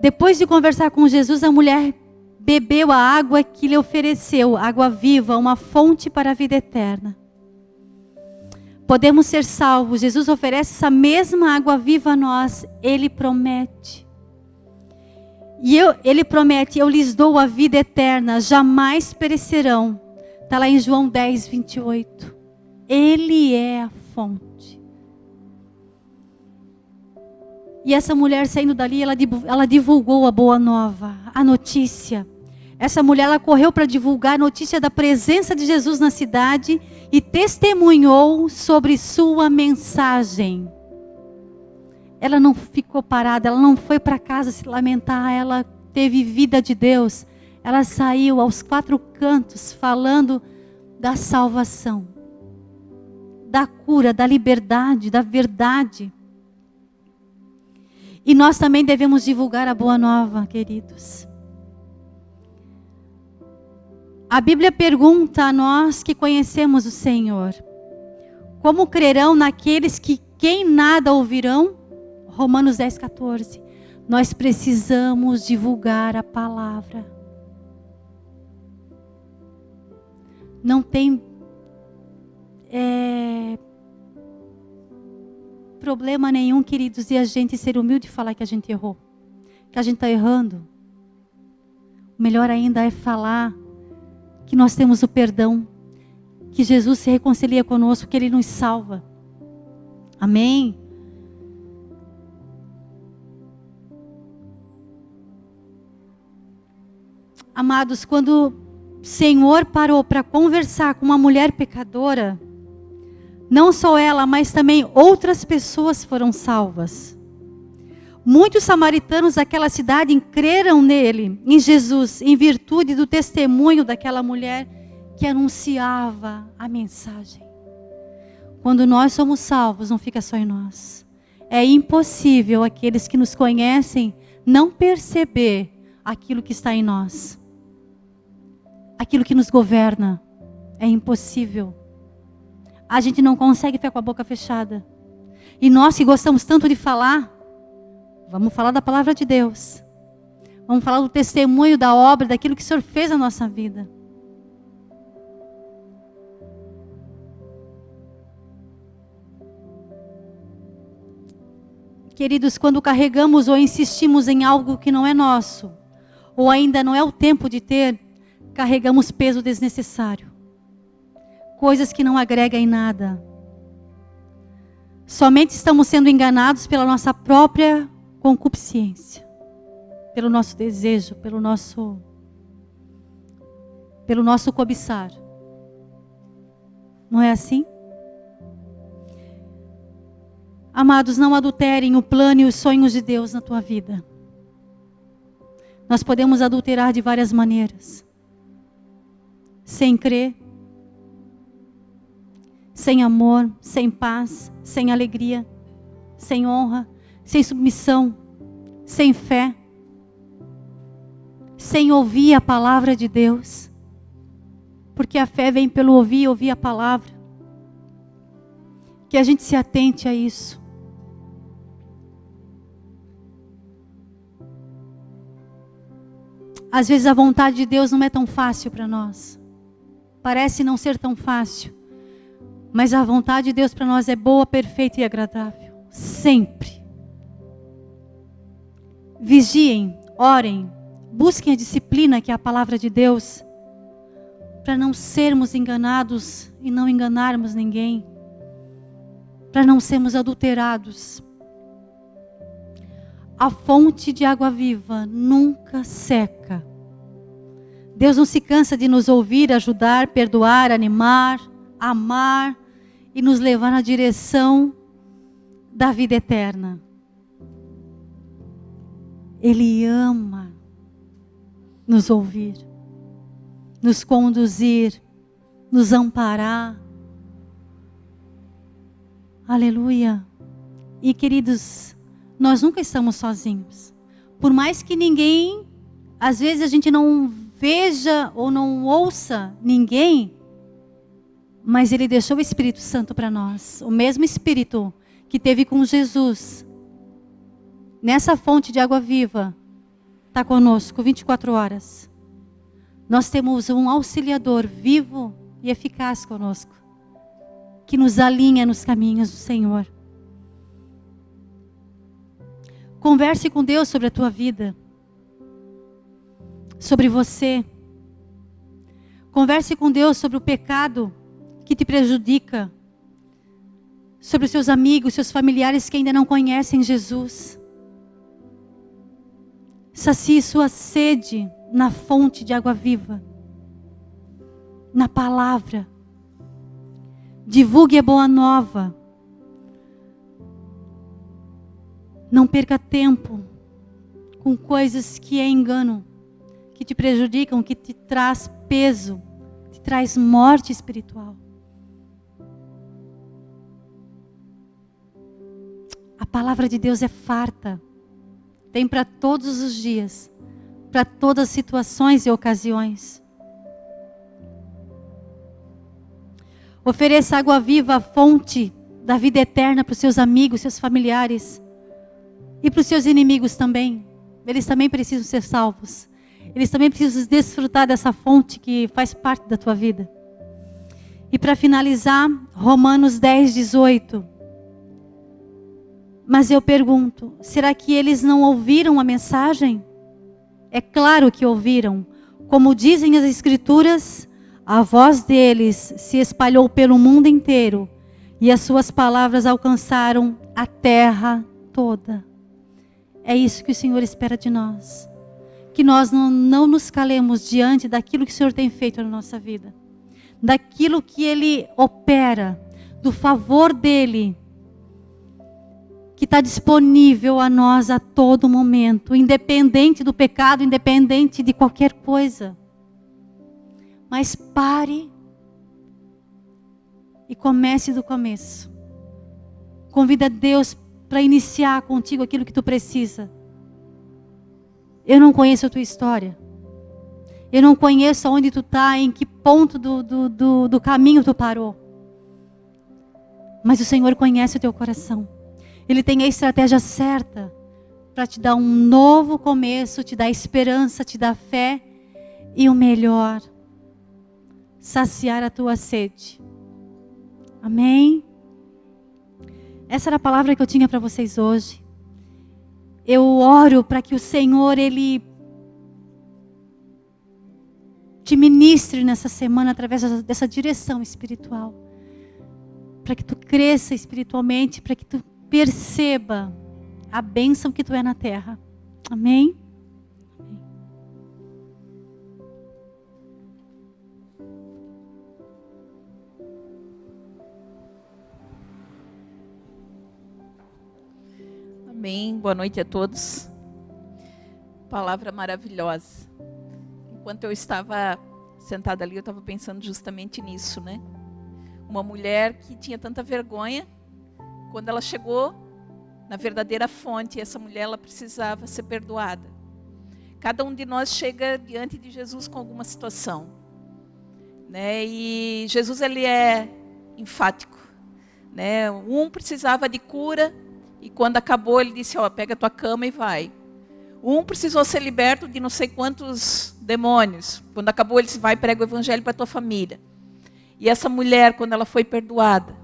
Depois de conversar com Jesus, a mulher bebeu a água que lhe ofereceu, água viva, uma fonte para a vida eterna. Podemos ser salvos. Jesus oferece essa mesma água viva a nós. Ele promete. Ele promete, eu lhes dou a vida eterna, jamais perecerão. Está lá em João 10, 28. Ele é a fonte. E essa mulher saindo dali, ela divulgou a boa nova, a notícia. Essa mulher, ela correu para divulgar a notícia da presença de Jesus na cidade e testemunhou sobre sua mensagem. Ela não ficou parada, ela não foi para casa se lamentar, ela teve vida de Deus. Ela saiu aos 4 cantos falando da salvação, da cura, da liberdade, da verdade. E nós também devemos divulgar a boa nova, queridos. A Bíblia pergunta a nós que conhecemos o Senhor: como crerão naqueles que quem nada ouvirão? Romanos 10, 14. Nós precisamos divulgar a palavra. Não tem problema nenhum, queridos, e a gente ser humilde e falar que a gente errou, que a gente está errando. O melhor ainda é falar que nós temos o perdão, que Jesus se reconcilia conosco, que Ele nos salva. Amém? Amados, quando o Senhor parou para conversar com uma mulher pecadora, Não só ela, mas também outras pessoas foram salvas. Muitos samaritanos daquela cidade creram nele, em Jesus, em virtude do testemunho daquela mulher que anunciava a mensagem. Quando nós somos salvos, não fica só em nós. É impossível aqueles que nos conhecem não perceber aquilo que está em nós. Aquilo que nos governa. É impossível. A gente não consegue ficar com a boca fechada. E nós que gostamos tanto de falar, vamos falar da palavra de Deus. Vamos falar do testemunho, da obra, daquilo que o Senhor fez na nossa vida. Queridos, quando carregamos ou insistimos em algo que não é nosso, ou ainda não é o tempo de ter, carregamos peso desnecessário. Coisas que não agregam em nada. Somente estamos sendo enganados pela nossa própria concupiscência, pelo nosso desejo, pelo nosso cobiçar. Não é assim? Amados, não adulterem o plano e os sonhos de Deus na tua vida. Nós podemos adulterar de várias maneiras. Sem crer, sem amor, sem paz, sem alegria, sem honra, sem submissão, sem fé, sem ouvir a palavra de Deus. Porque a fé vem pelo ouvir a palavra. Que a gente se atente a isso. Às vezes a vontade de Deus não é tão fácil para nós. Parece não ser tão fácil. Mas a vontade de Deus para nós é boa, perfeita e agradável. Sempre. Vigiem, orem, busquem a disciplina que é a palavra de Deus. Para não sermos enganados e não enganarmos ninguém. Para não sermos adulterados. A fonte de água viva nunca seca. Deus não se cansa de nos ouvir, ajudar, perdoar, animar, amar e nos levar na direção da vida eterna. Ele ama nos ouvir, nos conduzir, nos amparar. Aleluia. E queridos, nós nunca estamos sozinhos. Por mais que ninguém, às vezes a gente não veja ou não ouça ninguém, mas Ele deixou o Espírito Santo para nós. O mesmo Espírito que teve com Jesus, nessa fonte de água viva, está conosco 24 horas. Nós temos um auxiliador vivo e eficaz conosco, que nos alinha nos caminhos do Senhor. Converse com Deus sobre a tua vida, sobre você. Converse com Deus sobre o pecado que te prejudica, sobre os seus amigos, seus familiares que ainda não conhecem Jesus. Sacie sua sede na fonte de água viva, na palavra. Divulgue a boa nova. Não perca tempo com coisas que é engano, que te prejudicam, que te traz peso, te traz morte espiritual. A palavra de Deus é farta. Tem para todos os dias, para todas as situações e ocasiões. Ofereça água viva, a fonte da vida eterna para os seus amigos, seus familiares. E para os seus inimigos também. Eles também precisam ser salvos. Eles também precisam desfrutar dessa fonte que faz parte da tua vida. E para finalizar, Romanos 10, 18. Mas eu pergunto, será que eles não ouviram a mensagem? É claro que ouviram. Como dizem as Escrituras, a voz deles se espalhou pelo mundo inteiro e as suas palavras alcançaram a terra toda. É isso que o Senhor espera de nós. Que nós não nos calemos diante daquilo que o Senhor tem feito na nossa vida. Daquilo que Ele opera. do favor dele, que está disponível a nós a todo momento, independente do pecado, independente de qualquer coisa. Mas pare e comece do começo. Convida Deus para iniciar contigo aquilo que tu precisa. Eu não conheço a tua história. Eu não conheço onde tu está, em que ponto do caminho tu parou. Mas o Senhor conhece o teu coração. Ele tem a estratégia certa para te dar um novo começo, te dar esperança, te dar fé e o melhor, saciar a tua sede. Amém? Essa era a palavra que eu tinha para vocês hoje. Eu oro para que o Senhor, Ele te ministre nessa semana através dessa direção espiritual. Para que tu cresça espiritualmente, para que tu perceba a bênção que tu é na terra. Amém? Amém. Boa noite a todos. Palavra maravilhosa. Enquanto eu estava sentada ali, eu estava pensando justamente nisso, né? Uma mulher que tinha tanta vergonha, quando ela chegou na verdadeira fonte, essa mulher ela precisava ser perdoada. Cada um de nós chega diante de Jesus com alguma situação, né? E Jesus, ele é enfático, né? Um precisava de cura e quando acabou ele disse, ó, pega a tua cama e vai. Um precisou ser liberto de não sei quantos demônios. Quando acabou ele disse, vai, prega o evangelho para a tua família. E essa mulher, quando ela foi perdoada,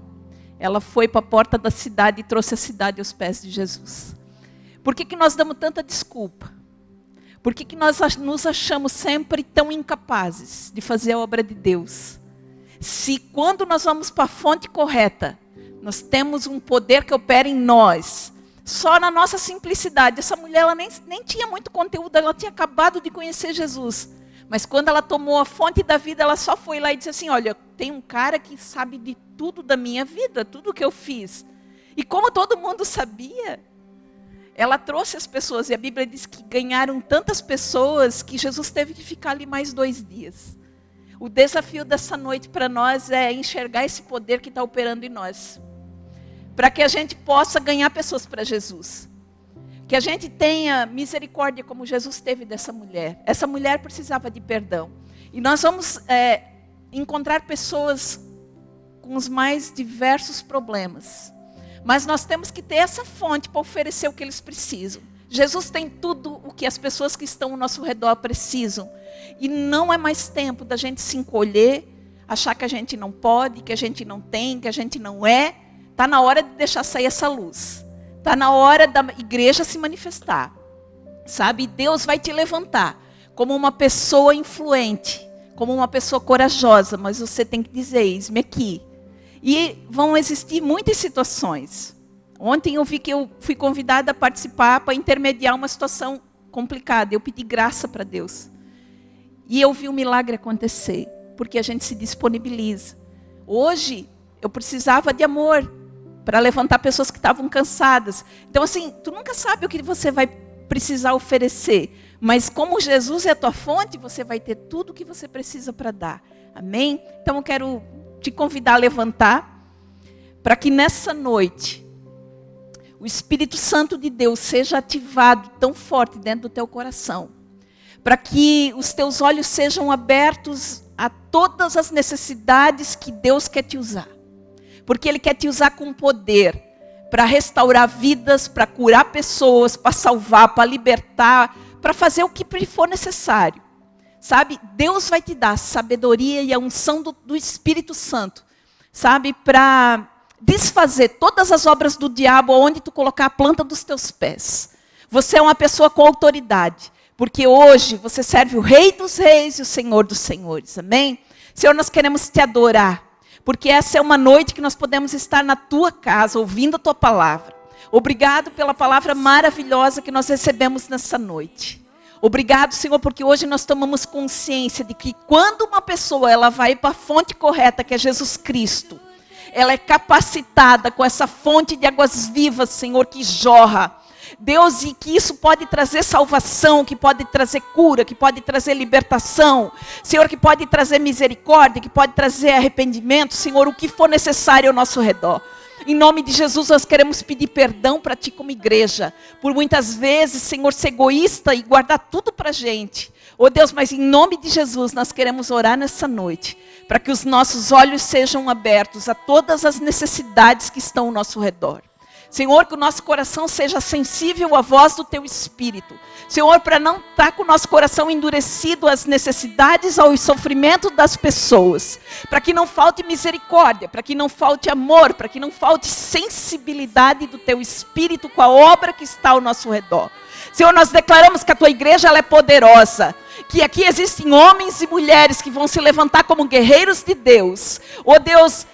ela foi para a porta da cidade e trouxe a cidade aos pés de Jesus. Por que nós damos tanta desculpa? Por que nós nos achamos sempre tão incapazes de fazer a obra de Deus? Se quando nós vamos para a fonte correta, nós temos um poder que opera em nós, só na nossa simplicidade. Essa mulher ela nem tinha muito conteúdo, ela tinha acabado de conhecer Jesus. Mas quando ela tomou a fonte da vida, ela só foi lá e disse assim, olha, tem um cara que sabe de tudo da minha vida, tudo que eu fiz. E como todo mundo sabia, ela trouxe as pessoas. E a Bíblia diz que ganharam tantas pessoas que Jesus teve que ficar ali mais 2 dias. O desafio dessa noite para nós é enxergar esse poder que está operando em nós. Para que a gente possa ganhar pessoas para Jesus. Que a gente tenha misericórdia como Jesus teve dessa mulher. Essa mulher precisava de perdão. E nós vamos encontrar pessoas com os mais diversos problemas. Mas nós temos que ter essa fonte para oferecer o que eles precisam. Jesus tem tudo o que as pessoas que estão ao nosso redor precisam. E não é mais tempo da gente se encolher, achar que a gente não pode, que a gente não tem, que a gente não é. Está na hora de deixar sair essa luz. Está na hora da igreja se manifestar. Sabe? Deus vai te levantar como uma pessoa influente, como uma pessoa corajosa. Mas você tem que dizer, eis-me aqui. E vão existir muitas situações. Ontem eu vi que eu fui convidada a participar para intermediar uma situação complicada. Eu pedi graça para Deus. E eu vi o milagre acontecer. Porque a gente se disponibiliza. Hoje eu precisava de amor. Para levantar pessoas que estavam cansadas. Então assim, tu nunca sabe o que você vai precisar oferecer. Mas como Jesus é a tua fonte, você vai ter tudo o que você precisa para dar. Amém? Então eu quero te convidar a levantar. Para que nessa noite, o Espírito Santo de Deus seja ativado tão forte dentro do teu coração. Para que os teus olhos sejam abertos a todas as necessidades que Deus quer te usar. Porque Ele quer te usar com poder para restaurar vidas, para curar pessoas, para salvar, para libertar, para fazer o que for necessário. Sabe? Deus vai te dar a sabedoria e a unção do Espírito Santo. Sabe? Para desfazer todas as obras do diabo onde tu colocar a planta dos teus pés. Você é uma pessoa com autoridade. Porque hoje você serve o Rei dos Reis e o Senhor dos Senhores. Amém? Senhor, nós queremos te adorar. Porque essa é uma noite que nós podemos estar na tua casa, ouvindo a tua palavra. Obrigado pela palavra maravilhosa que nós recebemos nessa noite. Obrigado, Senhor, porque hoje nós tomamos consciência de que quando uma pessoa ela vai para a fonte correta, que é Jesus Cristo, ela é capacitada com essa fonte de águas vivas, Senhor, que jorra. Deus, e que isso pode trazer salvação, que pode trazer cura, que pode trazer libertação, Senhor, que pode trazer misericórdia, que pode trazer arrependimento, Senhor, o que for necessário ao nosso redor. Em nome de Jesus, nós queremos pedir perdão para Ti como igreja, por muitas vezes, Senhor, ser egoísta e guardar tudo para a gente. Oh Deus, mas em nome de Jesus, nós queremos orar nessa noite, para que os nossos olhos sejam abertos a todas as necessidades que estão ao nosso redor. Senhor, que o nosso coração seja sensível à voz do Teu Espírito. Senhor, para não estar com o nosso coração endurecido às necessidades, ao sofrimento das pessoas. Para que não falte misericórdia, para que não falte amor, para que não falte sensibilidade do Teu Espírito com a obra que está ao nosso redor. Senhor, nós declaramos que a Tua igreja ela é poderosa. Que aqui existem homens e mulheres que vão se levantar como guerreiros de Deus. Oh Deus,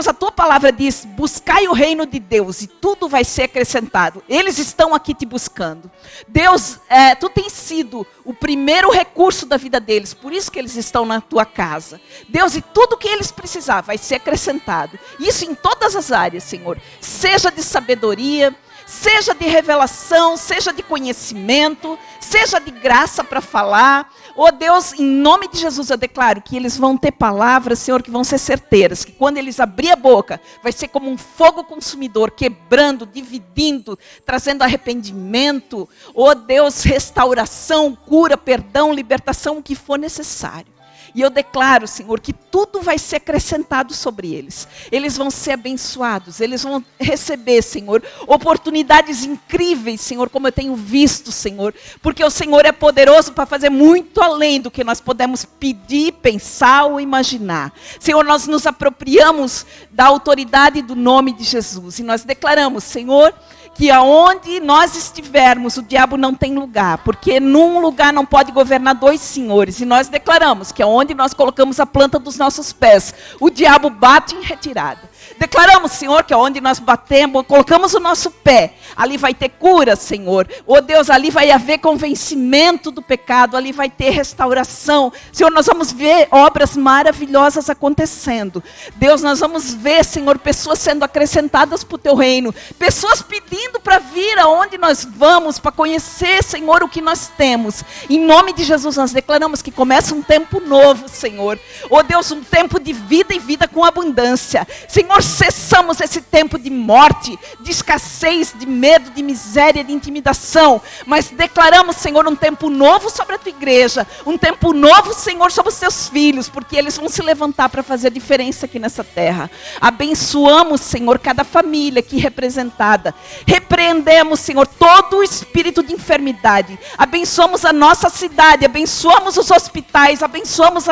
a Tua palavra diz, buscai o reino de Deus e tudo vai ser acrescentado. Eles estão aqui te buscando. Deus, Tu tens sido o primeiro recurso da vida deles, por isso que eles estão na Tua casa. Deus, e tudo que eles precisar vai ser acrescentado. Isso em todas as áreas, Senhor. Seja de sabedoria, seja de revelação, seja de conhecimento, seja de graça para falar. Oh Deus, em nome de Jesus eu declaro que eles vão ter palavras, Senhor, que vão ser certeiras. Que quando eles abrir a boca, vai ser como um fogo consumidor, quebrando, dividindo, trazendo arrependimento. Oh Deus, restauração, cura, perdão, libertação, o que for necessário. E eu declaro, Senhor, que tudo vai ser acrescentado sobre eles. Eles vão ser abençoados, eles vão receber, Senhor, oportunidades incríveis, Senhor, como eu tenho visto, Senhor. Porque o Senhor é poderoso para fazer muito além do que nós podemos pedir, pensar ou imaginar. Senhor, nós nos apropriamos da autoridade do nome de Jesus. E nós declaramos, Senhor, que aonde nós estivermos, o diabo não tem lugar, porque num lugar não pode governar dois senhores. E nós declaramos que aonde nós colocamos a planta dos nossos pés, o diabo bate em retirada. Declaramos, Senhor, que aonde nós batemos, colocamos o nosso pé, ali vai ter cura, Senhor. Oh Deus, ali vai haver convencimento do pecado, ali vai ter restauração. Senhor, nós vamos ver obras maravilhosas acontecendo. Deus, nós vamos ver, Senhor, pessoas sendo acrescentadas para o Teu reino. Pessoas pedindo para vir aonde nós vamos, para conhecer, Senhor, o que nós temos. Em nome de Jesus, nós declaramos que começa um tempo novo, Senhor. Oh Deus, um tempo de vida e vida com abundância. Senhor, cessamos esse tempo de morte, de escassez, de medo, de miséria, de intimidação. Mas declaramos, Senhor, um tempo novo sobre a Tua igreja. Um tempo novo, Senhor, sobre os Teus filhos. Porque eles vão se levantar para fazer a diferença aqui nessa terra. Abençoamos, Senhor, cada família aqui representada. Repreendemos, Senhor, todo o espírito de enfermidade. Abençoamos a nossa cidade. Abençoamos os hospitais. Abençoamos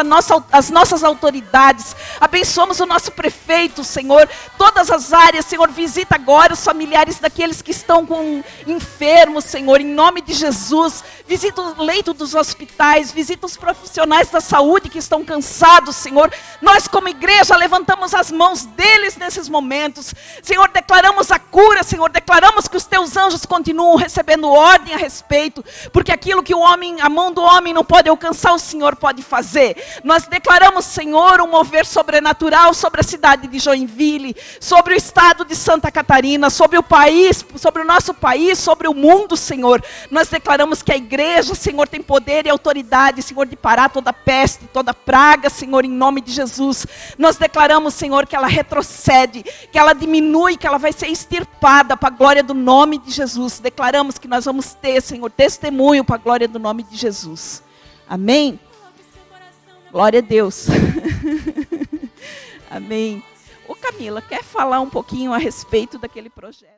as nossas autoridades. Abençoamos o nosso prefeito, Senhor. Todas as áreas, Senhor, visita agora os familiares daqueles que estão com enfermos, Senhor, em nome de Jesus. Visita o leito dos hospitais, visita os profissionais da saúde que estão cansados, Senhor. Nós como igreja levantamos as mãos deles nesses momentos. Senhor, declaramos a cura, Senhor, declaramos que os Teus anjos continuam recebendo ordem a respeito, porque aquilo que a mão do homem não pode alcançar, o Senhor pode fazer. Nós declaramos, Senhor, um mover sobrenatural sobre a cidade de Joinville, sobre o estado de Santa Catarina, sobre o país, sobre o nosso país, sobre o mundo, Senhor. Nós declaramos que a igreja, Senhor, tem poder e autoridade, Senhor, de parar toda peste, toda praga, Senhor, em nome de Jesus. Nós declaramos, Senhor, que ela retrocede, que ela diminui, que ela vai ser extirpada para a glória do nome de Jesus. Declaramos que nós vamos ter, Senhor, testemunho para a glória do nome de Jesus. Amém? Glória a Deus. Amém. Ô Camila, quer falar um pouquinho a respeito daquele projeto?